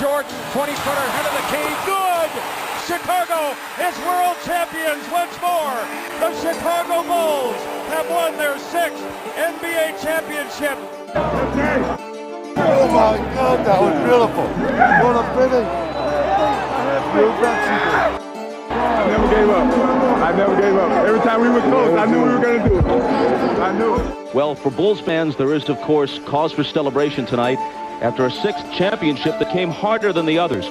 Jordan, 20-footer, head of the key, good! Chicago is world champions once more. The Chicago Bulls have won their 6th NBA championship. Oh my God, that was beautiful. What a finish. I never gave up. Every time we were close, I knew we were going to do it. I knew it. Well, for Bulls fans, there is, of course, cause for celebration tonight after a 6th championship that came harder than the others.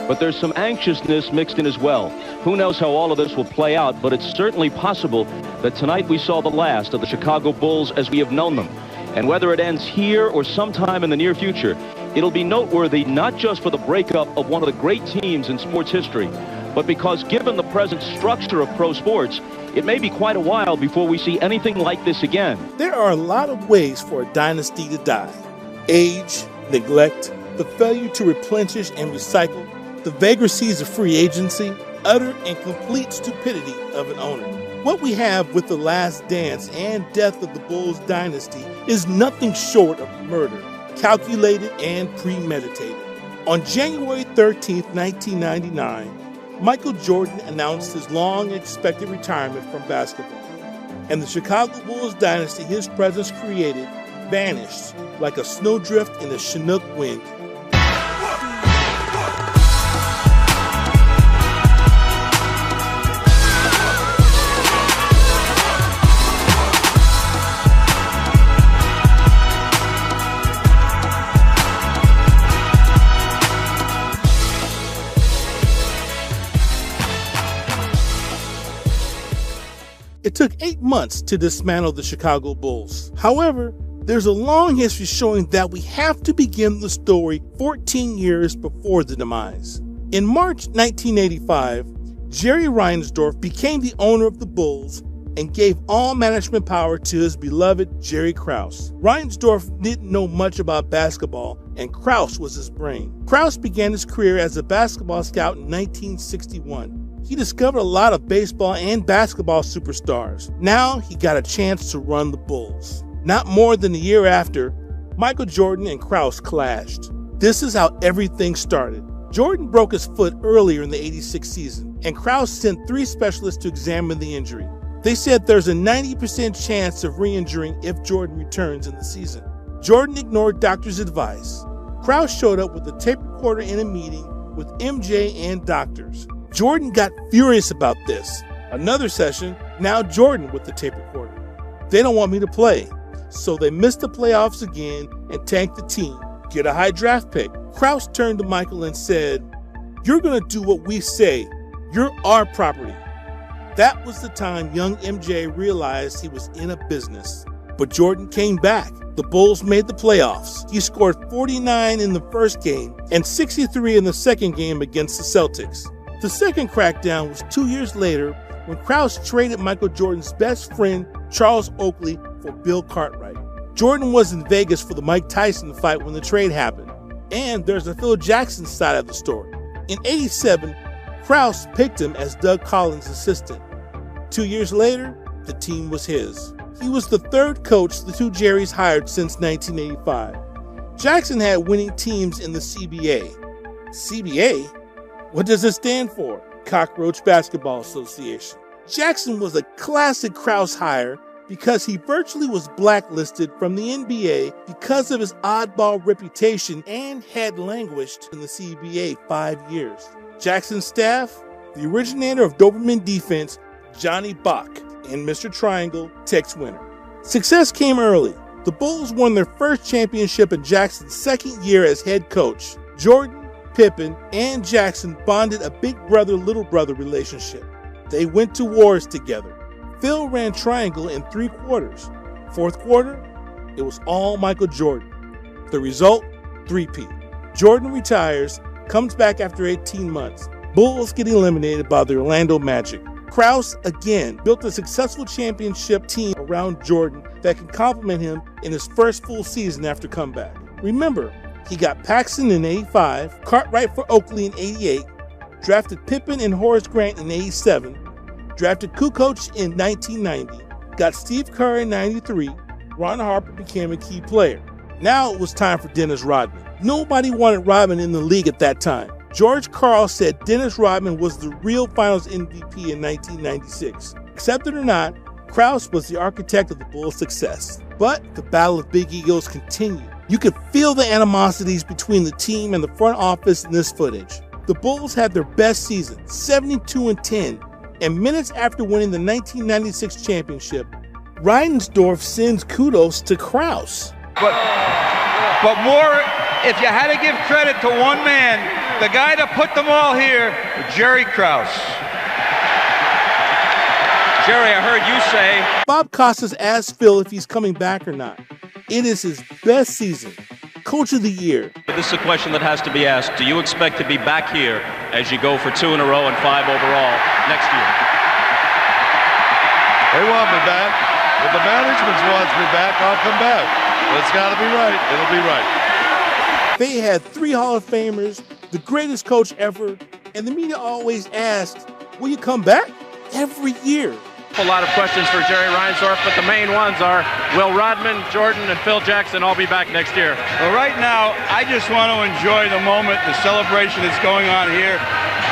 But there's some anxiousness mixed in as well. Who knows how all of this will play out, but it's certainly possible that tonight we saw the last of the Chicago Bulls as we have known them. And whether it ends here or sometime in the near future, it'll be noteworthy not just for the breakup of one of the great teams in sports history, but because given the present structure of pro sports, it may be quite a while before we see anything like this again. There are a lot of ways for a dynasty to die. Age, neglect, the failure to replenish and recycle, the vagaries of free agency, utter and complete stupidity of an owner. What we have with the last dance and death of the Bulls dynasty is nothing short of murder, calculated and premeditated. On January 13th, 1999, Michael Jordan announced his long-expected retirement from basketball, and the Chicago Bulls dynasty his presence created vanished like a snowdrift in a Chinook wind. It took 8 months to dismantle the Chicago Bulls. However, there's a long history showing that we have to begin the story 14 years before the demise. In March 1985, Jerry Reinsdorf became the owner of the Bulls and gave all management power to his beloved Jerry Krause. Reinsdorf didn't know much about basketball, and Krause was his brain. Krause began his career as a basketball scout in 1961. He discovered a lot of baseball and basketball superstars. Now he got a chance to run the Bulls. Not more than a year after, Michael Jordan and Krause clashed. This is how everything started. Jordan broke his foot earlier in the '86 season, and Krause sent 3 specialists to examine the injury. They said there's a 90% chance of re-injuring if Jordan returns in the season. Jordan ignored doctors' advice. Krause showed up with a tape recorder in a meeting with MJ and doctors. Jordan got furious about this. Another session, now Jordan with the tape recorder. They don't want me to play. So they missed the playoffs again and tanked the team. Get a high draft pick. Krause turned to Michael and said, "You're going to do what we say. You're our property." That was the time young MJ realized he was in a business. But Jordan came back. The Bulls made the playoffs. He scored 49 in the first game and 63 in the second game against the Celtics. The second crackdown was 2 years later when Krause traded Michael Jordan's best friend, Charles Oakley, for Bill Cartwright. Jordan was in Vegas for the Mike Tyson fight when the trade happened. And there's the Phil Jackson side of the story. In '87, Krause picked him as Doug Collins' assistant. 2 years later, the team was his. He was the third coach the two Jerrys hired since 1985. Jackson had winning teams in the CBA. CBA? What does it stand for? Cockroach Basketball Association. Jackson was a classic Krause hire because he virtually was blacklisted from the NBA because of his oddball reputation and had languished in the CBA 5 years. Jackson's staff, the originator of Doberman defense, Johnny Bach, and Mr. Triangle, Tex Winter. Success came early. The Bulls won their first championship in Jackson's second year as head coach. Jordan, Pippen, and Jackson bonded a big brother-little brother relationship. They went to wars together. Phil ran triangle in 3 quarters. Fourth quarter, it was all Michael Jordan. The result, 3-peat. Jordan retires, comes back after 18 months. Bulls get eliminated by the Orlando Magic. Krause, again, built a successful championship team around Jordan that can complement him in his first full season after comeback. Remember, he got Paxson in '85, Cartwright for Oakley in '88, drafted Pippen and Horace Grant in '87, drafted Kukoc in 1990, got Steve Kerr in '93, Ron Harper became a key player. Now it was time for Dennis Rodman. Nobody wanted Rodman in the league at that time. George Karl said Dennis Rodman was the real Finals MVP in 1996. Accept it or not, Krause was the architect of the Bulls' success. But the battle of big egos continued. You could feel the animosities between the team and the front office in this footage. The Bulls had their best season, 72-10, and minutes after winning the 1996 championship, Reinsdorf sends kudos to Krause. But more, if you had to give credit to one man, the guy that put them all here, Jerry Krause. Jerry, I heard you say... Bob Costas asked Phil if he's coming back or not. It is his best season. Coach of the year. This is a question that has to be asked. Do you expect to be back here as you go for 2 in a row and 5 overall next year? They want me back. If the management wants me back, I'll come back. But it's got to be right. It'll be right. They had 3 Hall of Famers, the greatest coach ever, and the media always asked, will you come back? Every year. A lot of questions for Jerry Reinsdorf, but the main ones are, will Rodman, Jordan, and Phil Jackson all be back next year? Well, right now, I just want to enjoy the moment, the celebration that's going on here,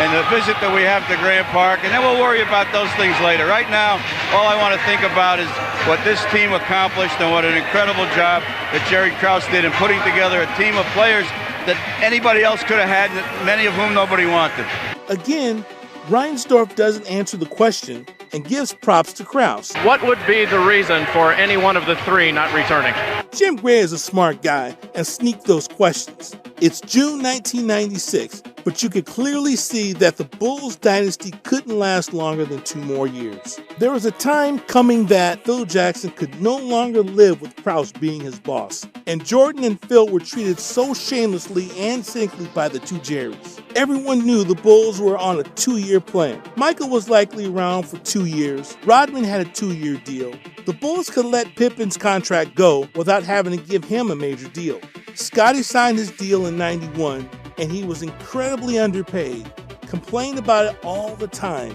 and the visit that we have to Grant Park, and then we'll worry about those things later. Right now, all I want to think about is what this team accomplished and what an incredible job that Jerry Krause did in putting together a team of players that anybody else could have had, many of whom nobody wanted. Again, Reinsdorf doesn't answer the question and gives props to Krause. What would be the reason for any one of the 3 not returning? Jim Gray is a smart guy and sneaked those questions. It's June 1996, but you could clearly see that the Bulls dynasty couldn't last longer than 2 more years. There was a time coming that Phil Jackson could no longer live with Krause being his boss, and Jordan and Phil were treated so shamelessly and cynically by the 2 Jerrys. Everyone knew the Bulls were on a 2-year plan. Michael was likely around for 2 years. Rodman had a 2-year deal. The Bulls could let Pippen's contract go without having to give him a major deal. Scottie signed his deal in '91, and he was incredibly underpaid, complained about it all the time.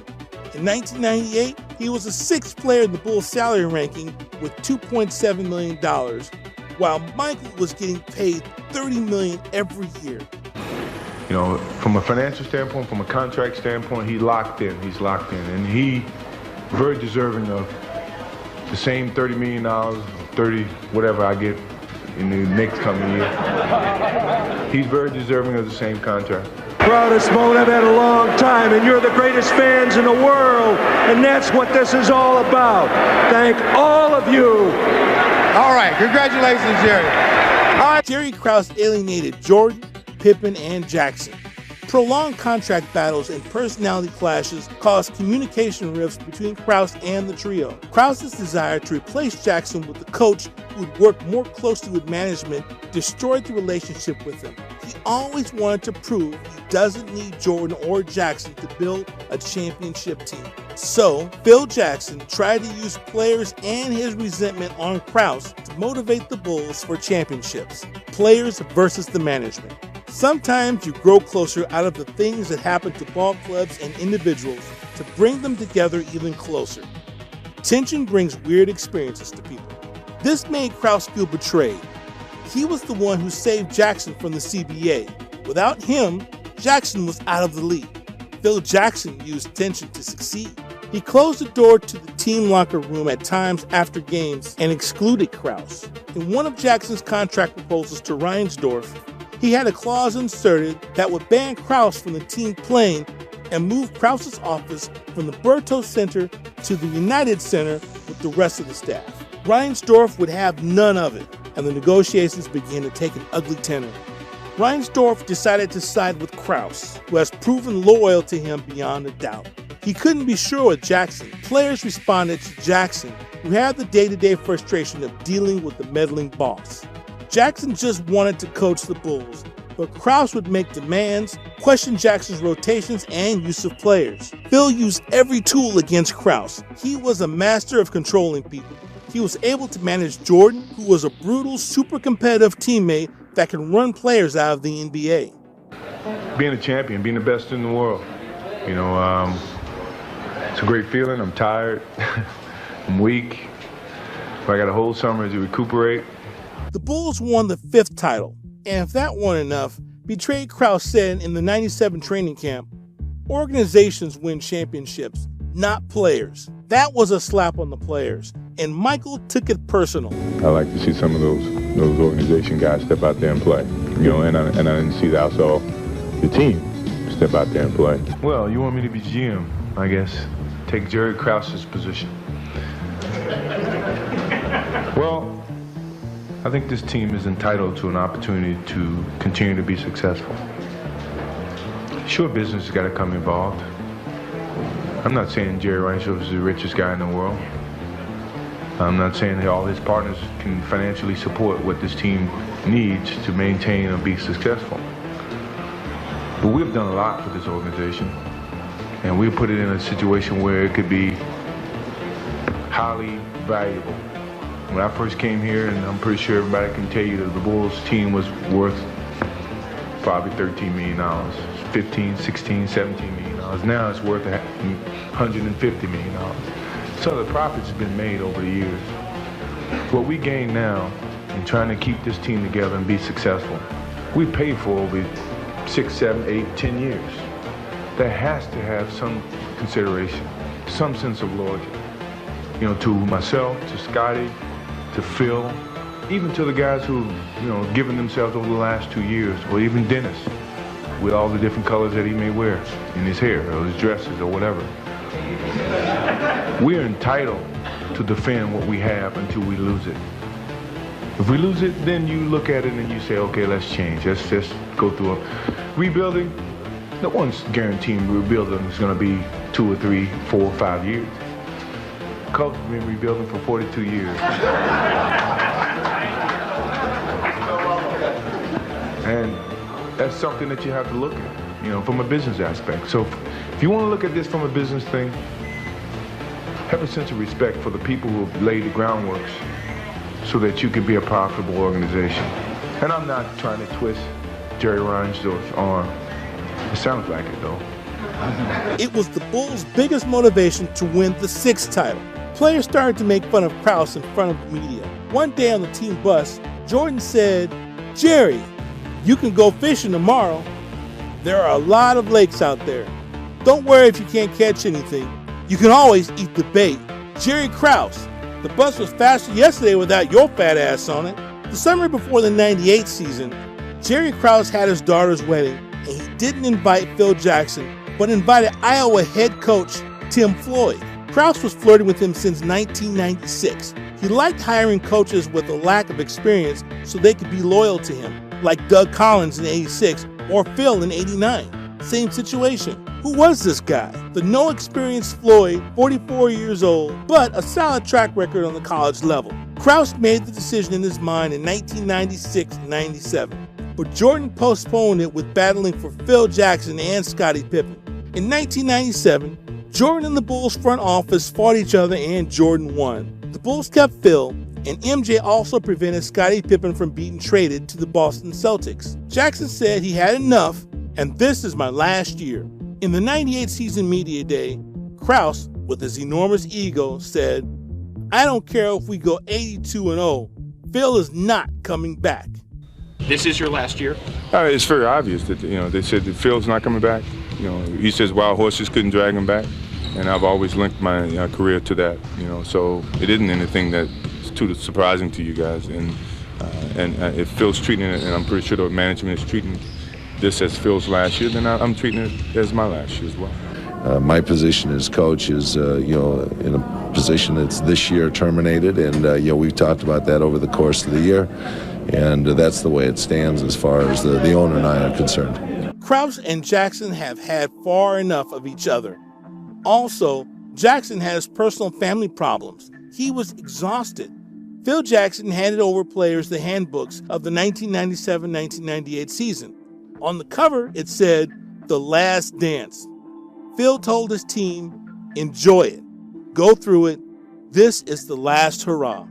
In 1998, he was the 6th player in the Bulls salary ranking with $2.7 million, while Michael was getting paid $30 million every year. You know, from a financial standpoint, from a contract standpoint, he's locked in, and he's very deserving of the same $30 million, 30, whatever I get in the next coming year. He's very deserving of the same contract. Proudest moment I've had in a long time, and you're the greatest fans in the world, and that's what this is all about. Thank all of you. All right, congratulations, Jerry. Jerry Krause alienated Jordan, Pippen, and Jackson. Prolonged contract battles and personality clashes caused communication rifts between Krause and the trio. Krause's desire to replace Jackson with a coach who would work more closely with management destroyed the relationship with him. He always wanted to prove he doesn't need Jordan or Jackson to build a championship team. So, Phil Jackson tried to use players and his resentment on Krause to motivate the Bulls for championships. Players versus the management. Sometimes you grow closer out of the things that happen to ball clubs and individuals to bring them together even closer. Tension brings weird experiences to people. This made Krause feel betrayed. He was the one who saved Jackson from the CBA. Without him, Jackson was out of the league. Phil Jackson used tension to succeed. He closed the door to the team locker room at times after games and excluded Krause. In one of Jackson's contract proposals to Reinsdorf, he had a clause inserted that would ban Krause from the team playing and move Krause's office from the Berto Center to the United Center with the rest of the staff. Reinsdorf would have none of it, and the negotiations began to take an ugly tenor. Reinsdorf decided to side with Krause, who has proven loyal to him beyond a doubt. He couldn't be sure with Jackson. Players responded to Jackson, who had the day-to-day frustration of dealing with the meddling boss. Jackson just wanted to coach the Bulls, but Krause would make demands, question Jackson's rotations and use of players. Phil used every tool against Krause. He was a master of controlling people. He was able to manage Jordan, who was a brutal, super competitive teammate that can run players out of the NBA. Being a champion, being the best in the world, you know, it's a great feeling. I'm tired, I'm weak, but I got a whole summer to recuperate. The Bulls won the 5th title. And if that weren't enough, Betrayed Krause said in the 97 training camp, organizations win championships, not players. That was a slap on the players, and Michael took it personal. I like to see some of those organization guys step out there and play, you know, and I didn't see that. I saw the team step out there and play. Well, you want me to be GM, I guess. Take Jerry Krause's position. Well, I think this team is entitled to an opportunity to continue to be successful. Sure, business has got to come involved. I'm not saying Jerry Reinsdorf is the richest guy in the world. I'm not saying that all his partners can financially support what this team needs to maintain and be successful. But we've done a lot for this organization, and we put it in a situation where it could be highly valuable. When I first came here, and I'm pretty sure everybody can tell you that the Bulls team was worth probably $13 million, 15, 16, 17 million. Now it's worth $150 million. So the profits have been made over the years. What we gain now in trying to keep this team together and be successful, we paid for over 6, 7, 8, 10 years. That has to have some consideration, some sense of loyalty. You know, to myself, to Scotty, to Phil, even to the guys who, you know, given themselves over the last 2 years, or even Dennis, with all the different colors that he may wear in his hair or his dresses or whatever. We are entitled to defend what we have until we lose it. If we lose it, then you look at it and you say, okay, let's change. Let's just go through a rebuilding. No one's guaranteeing rebuilding is going to be 2 or 3, 4 or 5 years. Cubs have been rebuilding for 42 years. And that's something that you have to look at, you know, from a business aspect. So if you want to look at this from a business thing, have a sense of respect for the people who have laid the groundworks so that you can be a profitable organization. And I'm not trying to twist Jerry Reinsdorf's arm. It sounds like it, though. It was the Bulls' biggest motivation to win the 6th title. Players started to make fun of Krause in front of the media. One day on the team bus, Jordan said, "Jerry, you can go fishing tomorrow. There are a lot of lakes out there. Don't worry if you can't catch anything. You can always eat the bait." Jerry Krause, the bus was faster yesterday without your fat ass on it. The summer before the 98 season, Jerry Krause had his daughter's wedding, and he didn't invite Phil Jackson, but invited Iowa head coach Tim Floyd. Krause was flirting with him since 1996. He liked hiring coaches with a lack of experience so they could be loyal to him, like Doug Collins in '86 or Phil in '89. Same situation. Who was this guy? The no-experience Floyd, 44 years old, but a solid track record on the college level. Krause made the decision in his mind in 1996-97, but Jordan postponed it with battling for Phil Jackson and Scottie Pippen. In 1997, Jordan and the Bulls front office fought each other and Jordan won. The Bulls kept Phil, and MJ also prevented Scottie Pippen from being traded to the Boston Celtics. Jackson said he had enough, and this is my last year. In the 98 season media day, Krause, with his enormous ego, said, "I don't care if we go 82-0, Phil is not coming back." This is your last year? It's very obvious that, you know, they said that Phil's not coming back. You know, he says wild horses couldn't drag him back, and I've always linked my career to that. You know, so it isn't anything that's too surprising to you guys. And if Phil's treating it, and I'm pretty sure the management is treating this as Phil's last year, then I'm treating it as my last year as well. My position as coach is, you know, in a position that's this year terminated, and you know, we've talked about that over the course of the year, and that's the way it stands as far as the owner and I are concerned. Krause and Jackson have had far enough of each other. Also, Jackson has personal family problems. He was exhausted. Phil Jackson handed over players the handbooks of the 1997-1998 season. On the cover, it said, "The Last Dance." Phil told his team, "Enjoy it. Go through it. This is the last hurrah."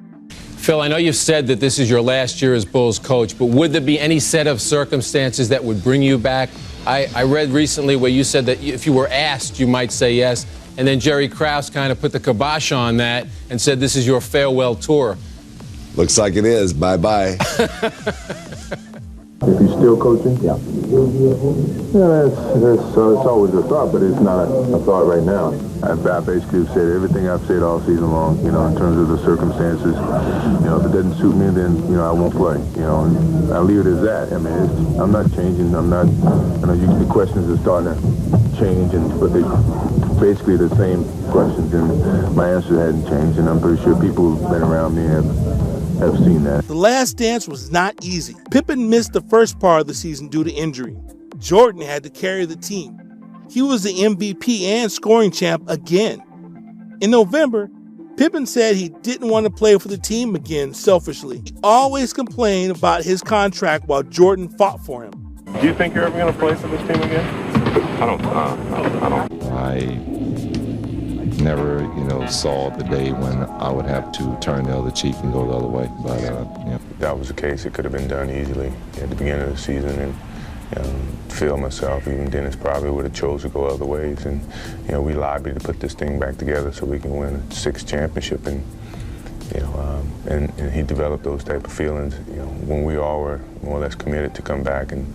Phil, I know you've said that this is your last year as Bulls coach, but would there be any set of circumstances that would bring you back? I read recently where you said that if you were asked, you might say yes, and then Jerry Krause kind of put the kibosh on that and said this is your farewell tour. Looks like it is. Bye-bye. If he's still coaching? Yeah. Yeah, it's always a thought, but it's not a thought right now. I basically said everything I've said all season long, in terms of the circumstances. If it doesn't suit me, then, I won't play, and I leave it as that. I mean, I'm not changing. The questions are starting to change, but they basically the same questions, and my answer hadn't changed, and I'm pretty sure people who've been around me have seen that. The Last Dance was not easy. Pippen missed the first part of the season due to injury. Jordan had to carry the team. He was the MVP and scoring champ again. In November, Pippen said he didn't want to play for the team again selfishly. He always complained about his contract while Jordan fought for him. Do you think you're ever going to play for this team again? I don't. I never, saw the day when I would have to turn the other cheek and go the other way. But, If that was the case, it could have been done easily at the beginning of the season. And Phil, myself, even Dennis probably would have chose to go other ways. And, we lobbied to put this thing back together so we can win a sixth championship. And, and he developed those type of feelings, when we all were more or less committed to come back and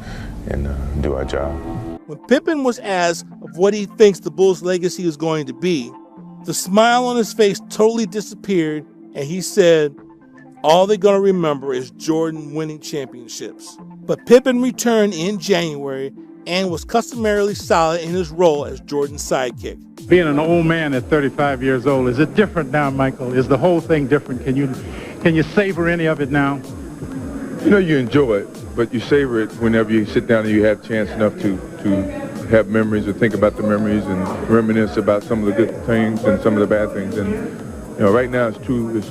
do our job. When Pippen was asked of what he thinks the Bulls' legacy is going to be, the smile on his face totally disappeared, and he said, all they're going to remember is Jordan winning championships. But Pippen returned in January and was customarily solid in his role as Jordan's sidekick. Being an old man at 35 years old, is it different now, Michael? Is the whole thing different? Can you savor any of it now? You enjoy it, but you savor it whenever you sit down and you have a chance enough to have memories or think about the memories and reminisce about some of the good things and some of the bad things. And right now it's too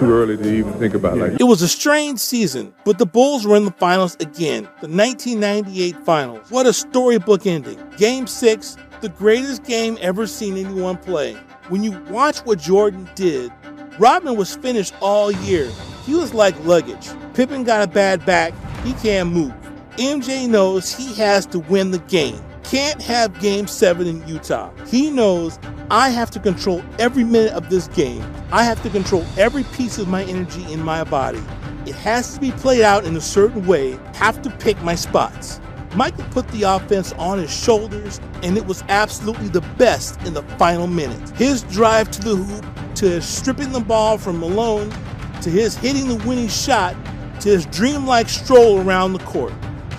early to even think about like. It was a strange season, but the Bulls were in the finals again, the 1998 finals. What a storybook ending. Game 6, the greatest game ever seen anyone play. When you watch what Jordan did, Rodman was finished all year. He was like luggage. Pippen got a bad back. He can't move. MJ knows he has to win the game. Can't have Game 7 in Utah. He knows I have to control every minute of this game. I have to control every piece of my energy in my body. It has to be played out in a certain way. Have to pick my spots. Michael put the offense on his shoulders, and it was absolutely the best in the final minute. His drive to the hoop, to his stripping the ball from Malone, to his hitting the winning shot, to his dreamlike stroll around the court.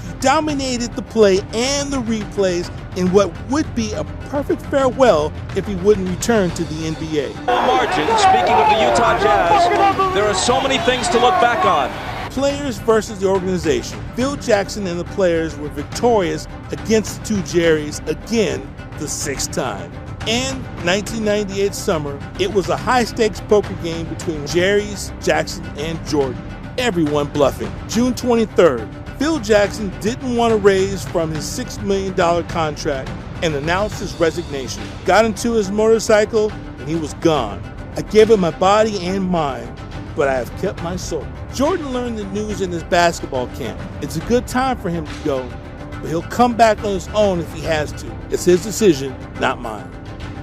He dominated the play and the replays in what would be a perfect farewell if he wouldn't return to the NBA. Margin, speaking of the Utah Jazz, there are so many things to look back on. Players versus the organization. Phil Jackson and the players were victorious against the two Jerrys again the sixth time. And 1998 summer, it was a high-stakes poker game between Jerry's, Jackson, and Jordan. Everyone bluffing. June 23rd, Phil Jackson didn't want to raise from his $6 million contract and announced his resignation. Got into his motorcycle and he was gone. I gave him my body and mind, but I have kept my soul. Jordan learned the news in his basketball camp. It's a good time for him to go, but he'll come back on his own if he has to. It's his decision, not mine.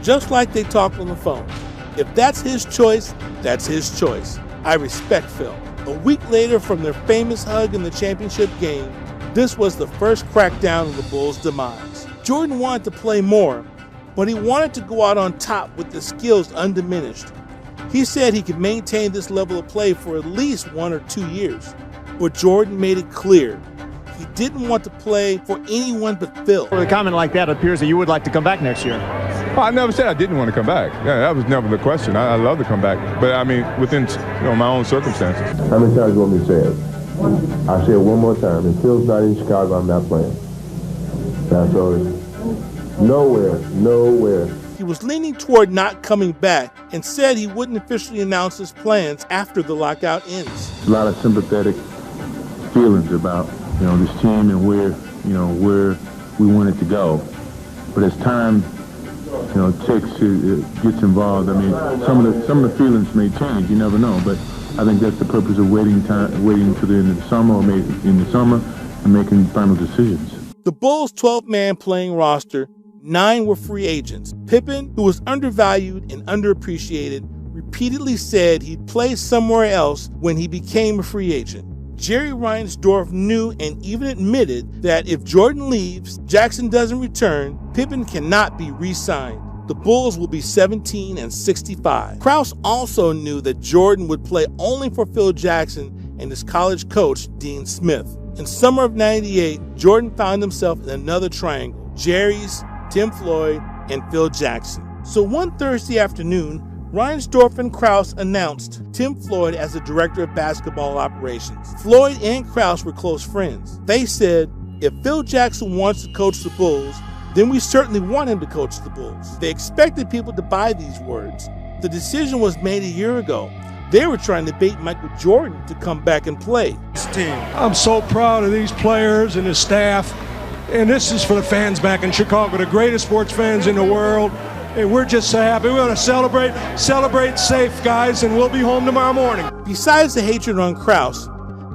Just like they talked on the phone. If that's his choice, that's his choice. I respect Phil. A week later from their famous hug in the championship game, this was the first crackdown of the Bulls' demise. Jordan wanted to play more, but he wanted to go out on top with the skills undiminished. He said he could maintain this level of play for at least 1 or 2 years, but Jordan made it clear he didn't want to play for anyone but Phil. For a comment like that, it appears that you would like to come back next year. Well, I never said I didn't want to come back. Yeah, that was never the question. I love to come back, but I mean within my own circumstances. How many times do you want me to say it? I'll say it one more time. If Phil's not in Chicago, I'm not playing. That's all. Nowhere. He was leaning toward not coming back and said he wouldn't officially announce his plans after the lockout ends. A lot of sympathetic feelings about this team and where we want it to go. But as time gets involved, I mean, some of the feelings may change. You never know. But I think that's the purpose of waiting to the end of the summer or maybe in the summer and making final decisions. The Bulls' 12-man playing roster, 9 were free agents. Pippen, who was undervalued and underappreciated, repeatedly said he'd play somewhere else when he became a free agent. Jerry Reinsdorf knew and even admitted that if Jordan leaves, Jackson doesn't return, Pippen cannot be re-signed. The Bulls will be 17-65. Krause also knew that Jordan would play only for Phil Jackson and his college coach, Dean Smith. In summer of '98, Jordan found himself in another triangle: Jerry's, Tim Floyd, and Phil Jackson. So one Thursday afternoon, Reinsdorf and Krause announced Tim Floyd as the director of basketball operations. Floyd and Krause were close friends. They said, if Phil Jackson wants to coach the Bulls, then we certainly want him to coach the Bulls. They expected people to buy these words. The decision was made a year ago. They were trying to bait Michael Jordan to come back and play. I'm so proud of these players and his staff. And this is for the fans back in Chicago, the greatest sports fans in the world. And we're just so happy. We want to celebrate safe, guys, and we'll be home tomorrow morning. Besides the hatred on Krause,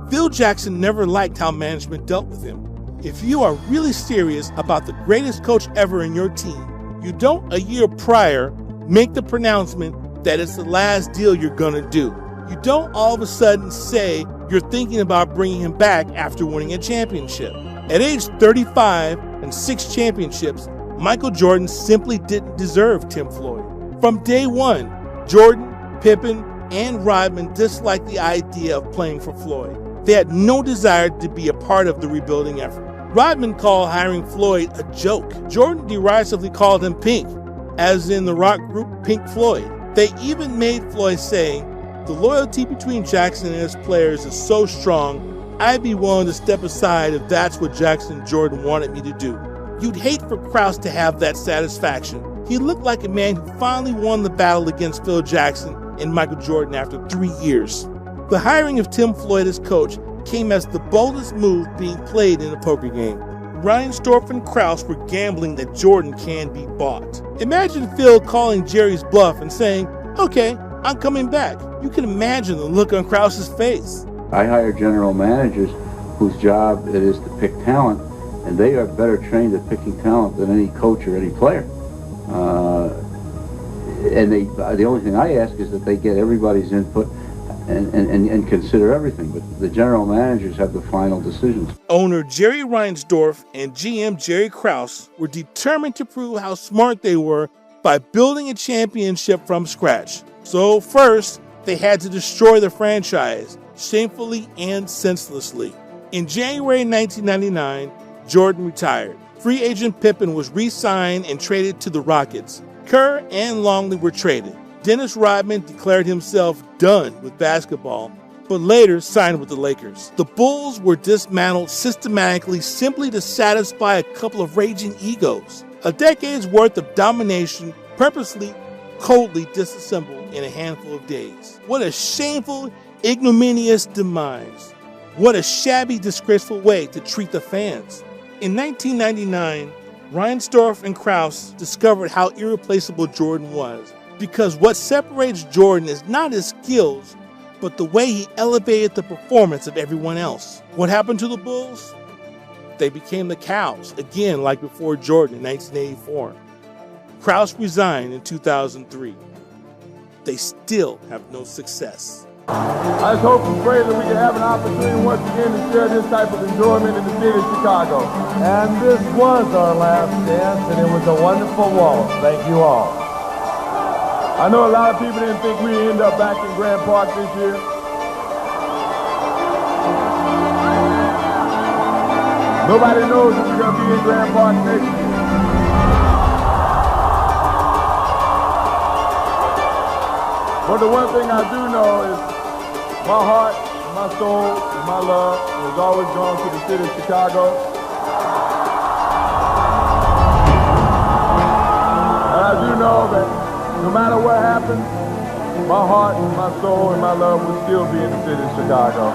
Phil Jackson never liked how management dealt with him. If you are really serious about the greatest coach ever in your team, you don't a year prior make the pronouncement that it's the last deal you're gonna do. You don't all of a sudden say you're thinking about bringing him back after winning a championship. At age 35 and 6 championships, Michael Jordan simply didn't deserve Tim Floyd. From day one, Jordan, Pippen, and Rodman disliked the idea of playing for Floyd. They had no desire to be a part of the rebuilding effort. Rodman called hiring Floyd a joke. Jordan derisively called him Pink, as in the rock group Pink Floyd. They even made Floyd say, the loyalty between Jackson and his players is so strong, I'd be willing to step aside if that's what Jackson and Jordan wanted me to do. You'd hate for Krause to have that satisfaction. He looked like a man who finally won the battle against Phil Jackson and Michael Jordan after 3 years. The hiring of Tim Floyd as coach came as the boldest move being played in a poker game. Reinsdorf and Krause were gambling that Jordan can be bought. Imagine Phil calling Jerry's bluff and saying, okay, I'm coming back. You can imagine the look on Krause's face. I hire general managers whose job it is to pick talent, and they are better trained at picking talent than any coach or any player. And the only thing I ask is that they get everybody's input and consider everything. But the general managers have the final decisions. Owner Jerry Reinsdorf and GM Jerry Krause were determined to prove how smart they were by building a championship from scratch. So first, they had to destroy the franchise, shamefully and senselessly. In January 1999, Jordan retired. Free agent Pippen was re-signed and traded to the Rockets. Kerr and Longley were traded. Dennis Rodman declared himself done with basketball, but later signed with the Lakers. The Bulls were dismantled systematically simply to satisfy a couple of raging egos. A decade's worth of domination purposely, coldly disassembled in a handful of days. What a shameful, ignominious demise. What a shabby, disgraceful way to treat the fans. In 1999, Reinsdorf and Krause discovered how irreplaceable Jordan was, because what separates Jordan is not his skills, but the way he elevated the performance of everyone else. What happened to the Bulls? They became the Cows, again like before Jordan in 1984. Krause resigned in 2003. They still have no success. I just hope and pray that we can have an opportunity once again to share this type of enjoyment in the city of Chicago. And this was our last dance, and it was a wonderful waltz. Thank you all. I know a lot of people didn't think we'd end up back in Grant Park this year. Nobody knows if we're going to be in Grant Park next year. But the one thing I do know is my heart, my soul, and my love has always gone to the city of Chicago. And I do know that no matter what happens, my heart, my soul, and my love will still be in the city of Chicago.